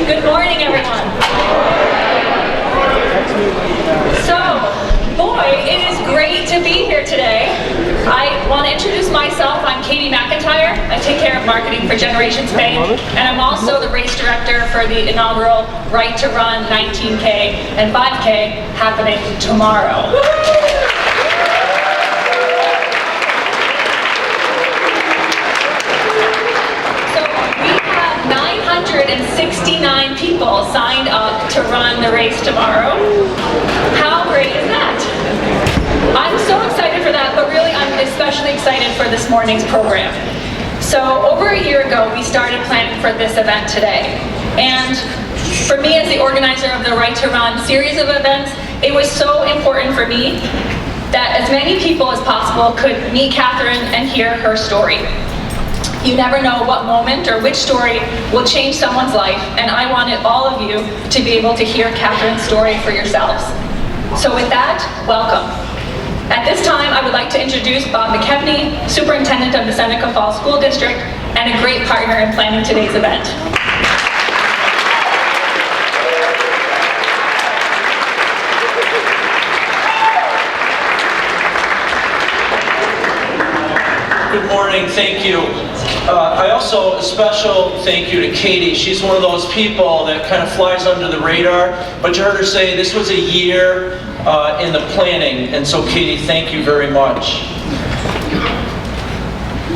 Good morning, everyone. So, boy, it is great to be here today. I want to introduce myself. I'm Katie McIntyre. I take care of marketing for Generations Bank, and I'm also the race director for the inaugural Right to Run 19K and 5K happening tomorrow. So we have 969 people signed up to run the race tomorrow. How great is that? I'm so excited for that, but really I'm especially excited for this morning's program. So over a year ago, we started planning for this event today. And for me as the organizer of the Right to Run series of events, it was so important for me that as many people as possible could meet Kathrine and hear her story. You never know what moment or which story will change someone's life, and I wanted all of you to be able to hear Kathrine's story for yourselves. So with that, welcome. At this time, I would like to introduce Bob McKevney, Superintendent of the Seneca Falls School District, and a great partner in planning today's event. Good morning, thank you. I also, a special thank you to Katie. She's one of those people that kind of flies under the radar, but you heard her say this was a year in the planning, and so Katie, thank you very much.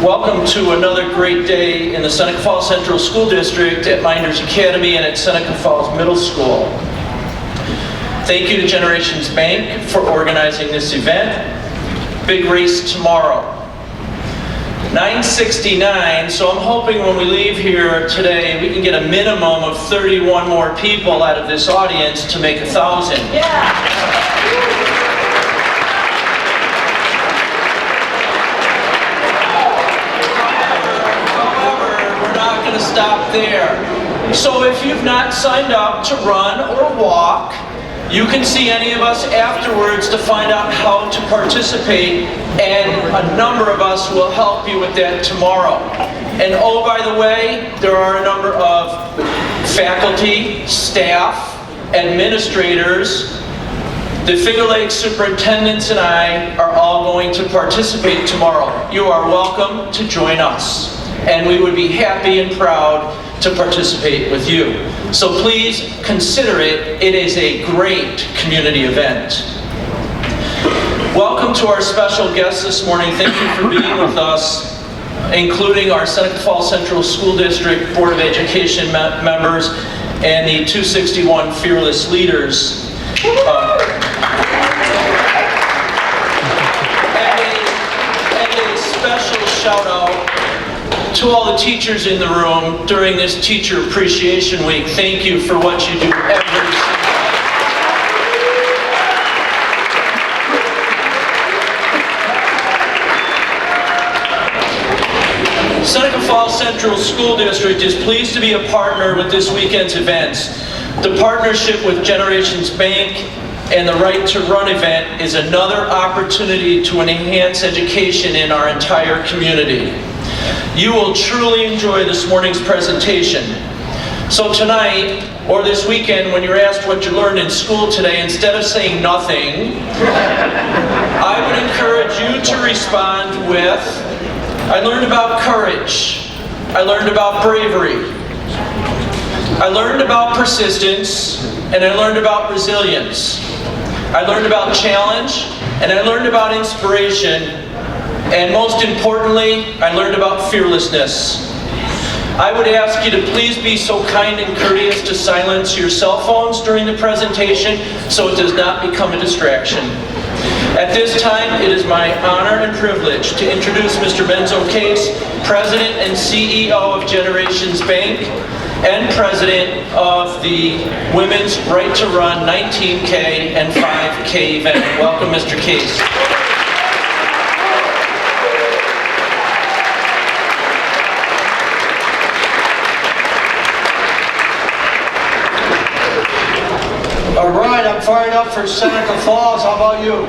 Welcome to another great day in the Seneca Falls Central School District at Mynderse Academy and at Seneca Falls Middle School. Thank you to Generations Bank for organizing this event. Big race tomorrow. 969, so I'm hoping when we leave here today we can get a minimum of 31 more people out of this audience to make 1,000. Yeah. However, we're not going to stop there. So if you've not signed up to run or walk, you can see any of us afterwards to find out how to participate, and a number of us will help you with that tomorrow. And oh, by the way, there are a number of faculty, staff, administrators, the Finger Lakes superintendents and I are all going to participate tomorrow. You are welcome to join us, and we would be happy and proud to participate with you. So please consider it. It is a great community event. Welcome to our special guests this morning. Thank you for being with us, including our Seneca Falls Central School District Board of Education members and the 261 Fearless Leaders. And a special shout out to all the teachers in the room during this Teacher Appreciation Week. Thank you for what you do every single day. Seneca Falls Central School District is pleased to be a partner with this weekend's events. The partnership with Generations Bank and the Right to Run event is another opportunity to enhance education in our entire community. You will truly enjoy this morning's presentation. So tonight, or this weekend, when you're asked what you learned in school today, instead of saying nothing, I would encourage you to respond with, I learned about courage, I learned about bravery, I learned about persistence, and I learned about resilience. I learned about challenge, and I learned about inspiration, and most importantly, I learned about fearlessness. I would ask you to please be so kind and courteous to silence your cell phones during the presentation so it does not become a distraction. At this time, it is my honor and privilege to introduce Mr. Mynderse Case, President and CEO of Generations Bank, and President of the Women's Right to Run 19K and 5K event. Welcome, Mr. Case. All right, I'm fired up for Seneca Falls. How about you?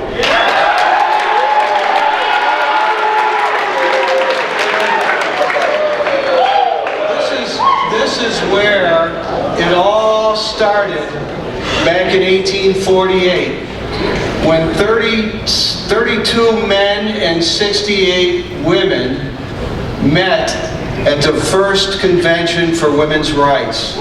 This is where it all started back in 1848 when 32 men and 68 women met at the first convention for women's rights.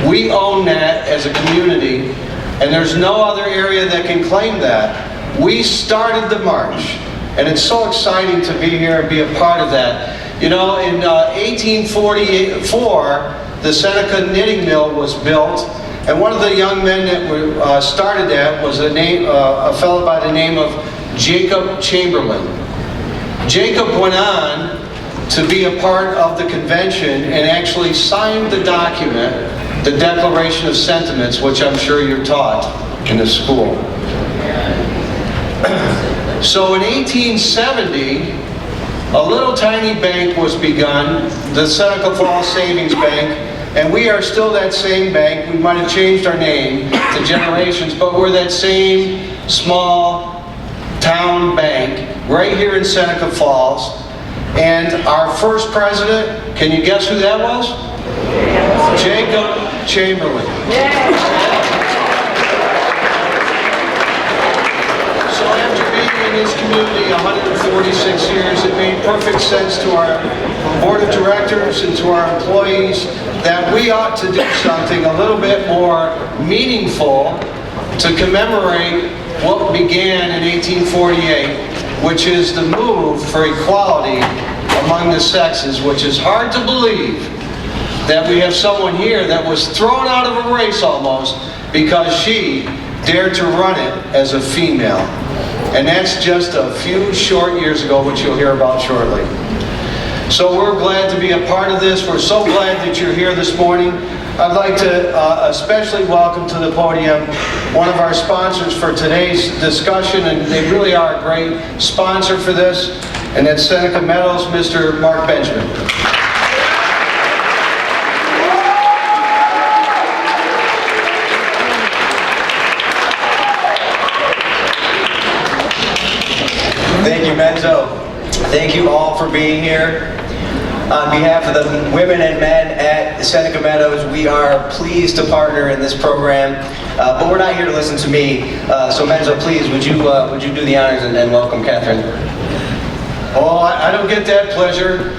We own that as a community, and there's no other area that can claim that. We started the march, and it's so exciting to be here and be a part of that. You know, in 1844, the Seneca knitting mill was built, and one of the young men that started that was a fellow by the name of Jacob Chamberlain. Jacob went on to be a part of the convention and actually signed the document, the Declaration of Sentiments, which I'm sure you're taught in the school. So in 1870, a little tiny bank was begun, the Seneca Falls Savings Bank, and we are still that same bank. We might have changed our name to generations, but we're that same small town bank right here in Seneca Falls. And our first president, can you guess who that was? Jacob Chamberlain. So after being in this community 146 years, it made perfect sense to our board of directors and to our employees that we ought to do something a little bit more meaningful to commemorate what began in 1848, which is the move for equality among the sexes, which is hard to believe that we have someone here that was thrown out of a race almost because she dared to run it as a female. And that's just a few short years ago, which you'll hear about shortly. So we're glad to be a part of this. We're so glad that you're here this morning. I'd like to especially welcome to the podium one of our sponsors for today's discussion, and they really are a great sponsor for this, and that's Seneca Meadows, Mr. Mark Benjamin. Thank you, Menzo. Thank you all for being here. On behalf of the women and men at Seneca Meadows, we are pleased to partner in this program, but we're not here to listen to me. So Menzo, please, would you do the honors and welcome Kathrine? Oh, I don't get that pleasure.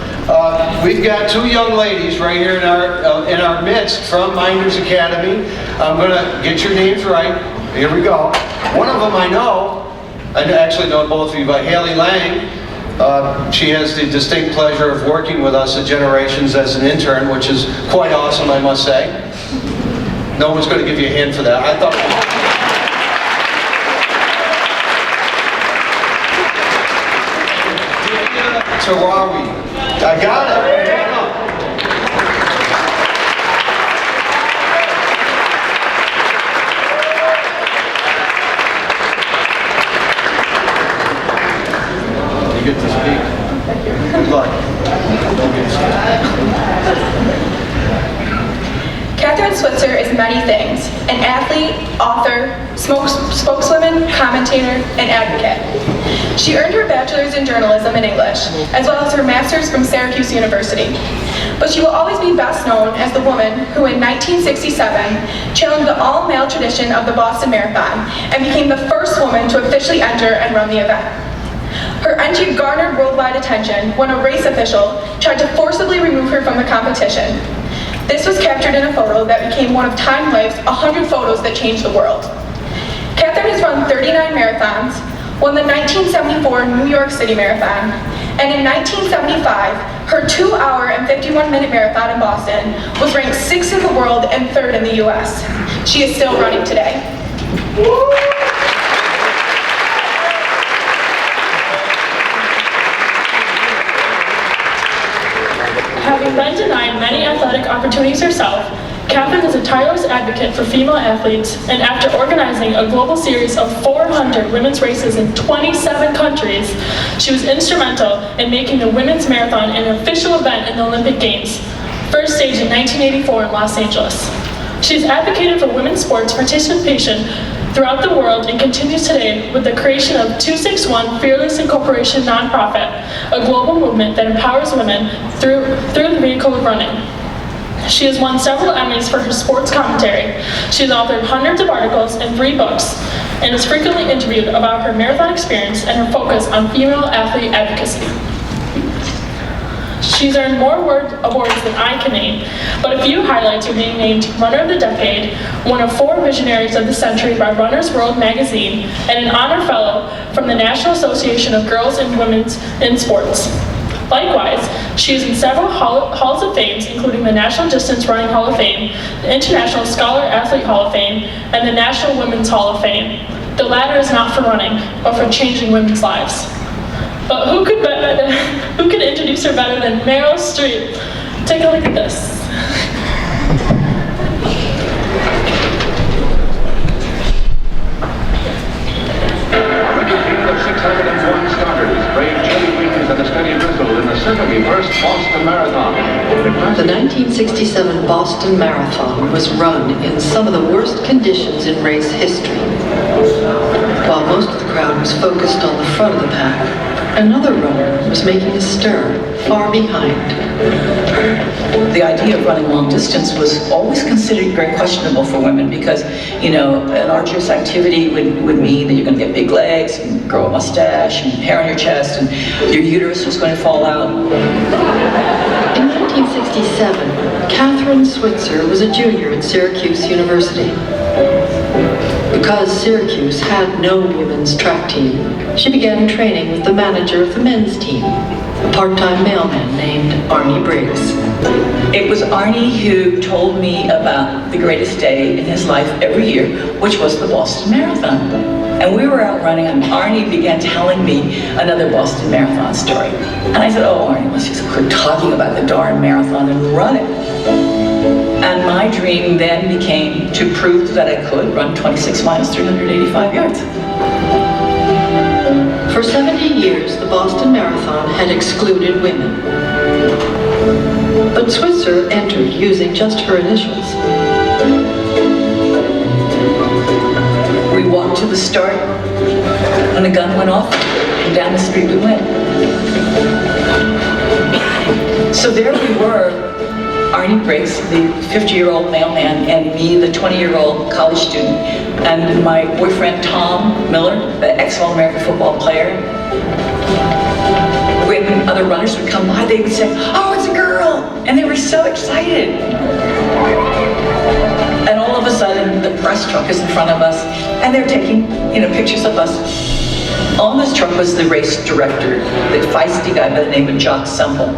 We've got two young ladies right here in our midst from Mynderse Academy. I'm going to get your names right. Here we go. One of them I know. I actually know both of you by Haley Lang. She has the distinct pleasure of working with us at Generations as an intern, which is quite awesome, I must say. No one's going to give you a hand for that. I thought. Tarawi. I got it. You get to speak. Good luck. Kathrine Switzer is many things: an athlete, author, spokeswoman, commentator, and advocate. She earned her bachelor's in journalism and English, as well as her master's from Syracuse University. But she will always be best known as the woman who in 1967 challenged the all-male tradition of the Boston Marathon and became the first woman to officially enter and run the event. Her entry garnered worldwide attention when a race official tried to forcibly remove her from the competition. This was captured in a photo that became one of Time Life's 100 photos that changed the world. Kathrine has run 39 marathons, won the 1974 New York City Marathon, and in 1975, her 2-hour and 51-minute marathon in Boston was ranked 6th in the world and 3rd in the US. She is still running today. Having been denied many athletic opportunities herself, Kathrine is a tireless advocate for female athletes, and after organizing a global series of 400 women's races in 27 countries, she was instrumental in making the women's marathon an official event in the Olympic Games, first staged in 1984 in Los Angeles. She has advocated for women's sports participation throughout the world and continues today with the creation of 261 Fearless Incorporation nonprofit, a global movement that empowers women through the vehicle of running. She has won several Emmys for her sports commentary. She has authored hundreds of articles and 3 books, and is frequently interviewed about her marathon experience and her focus on female athlete advocacy. She's earned more awards than I can name, but a few highlights are being named Runner of the Decade, one of 4 Visionaries of the Century by Runner's World magazine, and an honor fellow from the National Association of Girls and Women in Sports. Likewise, she is in several halls of fame, including the National Distance Running Hall of Fame, the International Scholar Athlete Hall of Fame, and the National Women's Hall of Fame. The latter is not for running, but for changing women's lives. But who could introduce her better than Meryl Streep? Take a look at this. Of 601 starters braved chilly winds and a steady drizzle in the 71st Boston Marathon. The 1967 Boston Marathon was run in some of the worst conditions in race history. While most of the crowd was focused on the front of the pack, another runner was making a stir far behind. The idea of running long distance was always considered very questionable for women because, you know, an arduous activity would mean that you're going to get big legs and grow a mustache and hair on your chest and your uterus was going to fall out. In 1967, Kathrine Switzer was a junior at Syracuse University. Because Syracuse had no women's track team, she began training with the manager of the men's team, a part-time mailman named Arnie Briggs. It was Arnie who told me about the greatest day in his life every year, which was the Boston Marathon. And we were out running, and Arnie began telling me another Boston Marathon story. And I said, oh, Arnie, let's just quit talking about the darn marathon and run it. And my dream then became to prove that I could run 26 miles, 385 yards. For 70 years, the Boston Marathon had excluded women. But Switzer entered using just her initials. We walked to the start, and the gun went off, and down the street we went. So there we were, Arnie Briggs, the 50-year-old mailman, and me, the 20-year-old college student, and my boyfriend Tom Miller, the ex-All-American football player. When other runners would come by, they would say, oh, it's a girl! And they were so excited. And all of a sudden, the press truck is in front of us, and they're taking, pictures of us. On this truck was the race director, the feisty guy by the name of Jock Semple.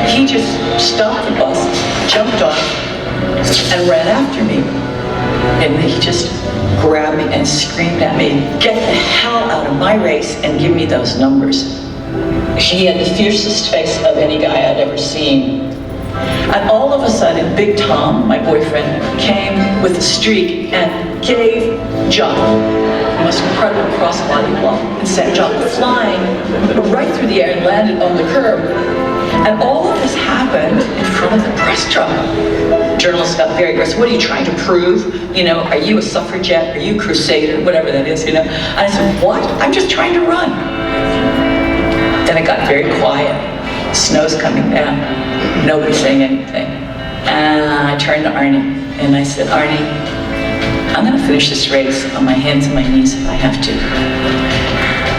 He just stopped the bus, jumped on, and ran after me. And he just grabbed me and screamed at me, get the hell out of my race and give me those numbers. He had the fiercest face of any guy I'd ever seen. And all of a sudden, Big Tom, my boyfriend, came with a streak and gave Jock the most incredible crossbody block and sent Jock flying right through the air and landed on the curb. And all of this happened in front of the press truck. Journalists got very aggressive. What are you trying to prove? Are you a suffragette? Are you a crusader? Whatever that is, And I said, what? I'm just trying to run. Then it got very quiet. Snow's coming down. Nobody's saying anything. And I turned to Arnie and I said, Arnie, I'm going to finish this race on my hands and my knees if I have to.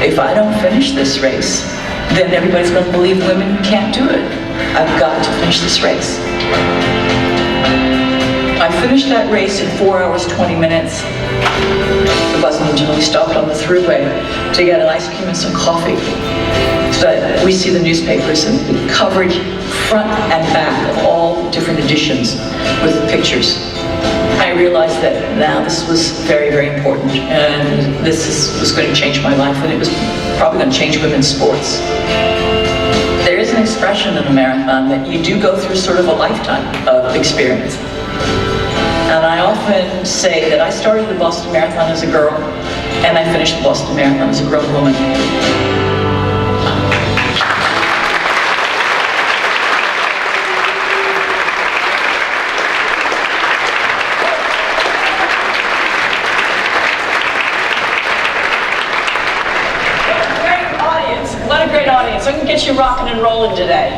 If I don't finish this race, then everybody's going to believe women can't do it. I've got to finish this race. I finished that race in 4 hours, 20 minutes. It wasn't until we stopped on the thruway to get an ice cream and some coffee that we see the newspapers and the coverage front and back of all different editions with pictures. I realized that now this was very, very important, and this was going to change my life, and it was probably going to change women's sports. There is an expression in a marathon that you do go through sort of a lifetime of experience. And I often say that I started the Boston Marathon as a girl, and I finished the Boston Marathon as a grown woman. What a great audience. I'm going to get you rocking and rolling today.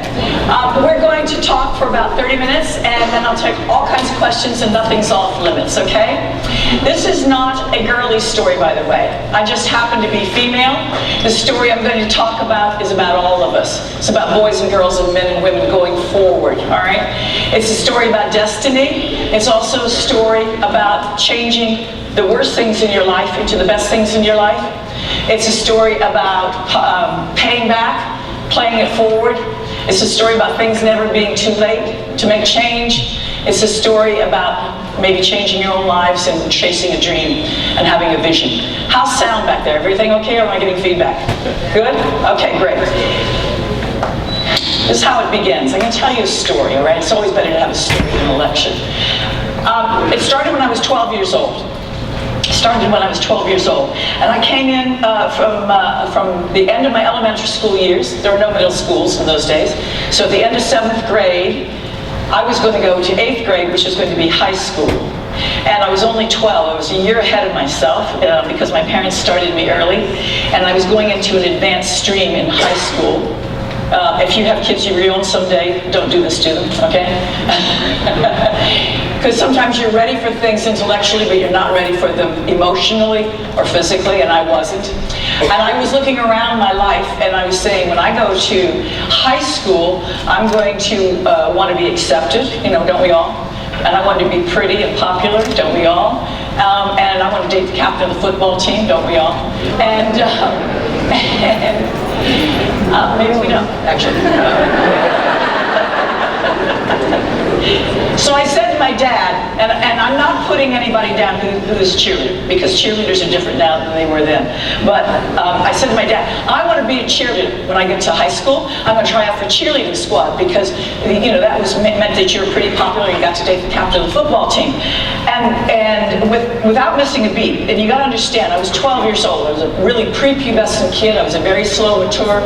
We're going to talk for about 30 minutes, and then I'll take all kinds of questions, and nothing's off limits, okay? This is not a girly story, by the way. I just happen to be female. The story I'm going to talk about is about all of us. It's about boys and girls and men and women going forward, all right? It's a story about destiny. It's also a story about changing the worst things in your life into the best things in your life. It's a story about paying back, playing it forward. It's a story about things never being too late to make change. It's a story about maybe changing your own lives and chasing a dream and having a vision. How's sound back there? Everything okay, or am I getting feedback? Good? Okay, great. This is how it begins. I'm going to tell you a story, all right? It's always better to have a story than an election. It started when I was 12 years old. And I came in from the end of my elementary school years. There were no middle schools in those days. So at the end of 7th grade, I was going to go to 8th grade, which was going to be high school. And I was only 12. I was a year ahead of myself because my parents started me early. And I was going into an advanced stream in high school. If you have kids you own someday, don't do this to them, okay? Because sometimes you're ready for things intellectually, but you're not ready for them emotionally or physically, and I wasn't. And I was looking around my life, and I was saying, when I go to high school, I'm going to want to be accepted, you know, don't we all? And I want to be pretty and popular, don't we all? And I want to date the captain of the football team, don't we all? And maybe we don't, actually. So I said to my dad, and I'm not putting anybody down who is cheerleader, because cheerleaders are different now than they were then. But I said to my dad, I want to be a cheerleader when I get to high school. I'm going to try out for cheerleading squad, because you know that meant that you were pretty popular. You got to date the captain of the football team, and without missing a beat. And you got to understand, I was 12 years old. I was a really prepubescent kid. I was a very slow mature,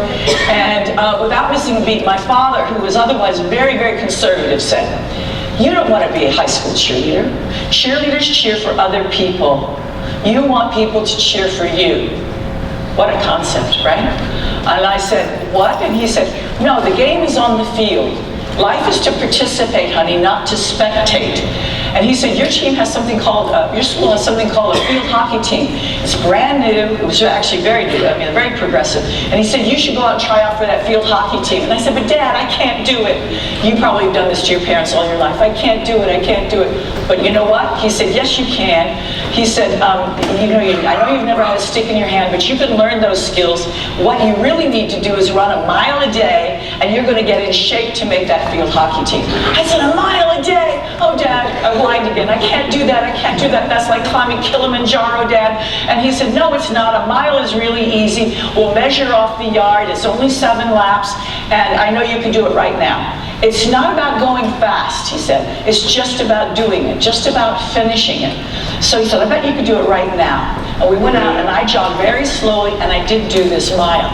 and without missing a beat, my father, who was otherwise very, very conservative, said, "You don't want to be a high school cheerleader. Cheerleaders cheer for other people. You want people to cheer for you." What a concept, right? And I said, "What?" And he said, "No, the game is on the field. Life is to participate, honey, not to spectate." And he said, "Your team has something called, your school has something called a field hockey team. It's brand new." It was actually very new, I mean, very progressive. And he said, "You should go out and try out for that field hockey team." And I said, "But Dad, I can't do it." "You probably have done this to your parents all your life. I can't do it, I can't do it." "But you know what?" He said, "Yes, you can." He said, I know you've never had a stick in your hand, but you can learn those skills. What you really need to do is run a mile a day, and you're going to get in shape to make that field hockey team." I said, "A mile a day? Oh, Dad," I'm blind again. "I can't do that, I can't do that. That's like climbing Kilimanjaro, Dad." And he said, "No, it's not. A mile is really easy. We'll measure off the yard. It's only 7 laps, and I know you can do it right now. It's not about going fast," he said. "It's just about doing it, just about finishing it." So he said, "I bet you could do it right now." And we went out, and I jogged very slowly, and I did do this mile.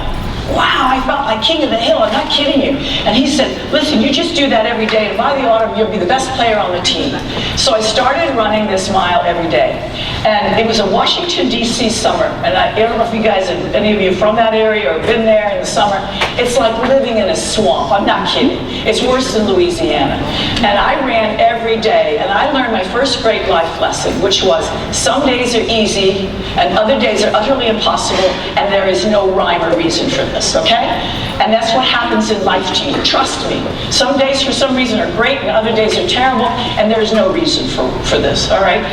Wow, I felt like king of the hill, I'm not kidding you. And he said, "Listen, you just do that every day, and by the autumn, you'll be the best player on the team." So I started running this mile every day. And it was a Washington, D.C. summer. And I don't know if you guys, any of you from that area or been there in the summer. It's like living in a swamp, I'm not kidding. It's worse than Louisiana. And I ran every day, and I learned my first great life lesson, which was, some days are easy, and other days are utterly impossible, and there is no rhyme or reason for this. Okay? And that's what happens in life to you. Trust me. Some days for some reason are great and other days are terrible, and there's no reason for this, all right?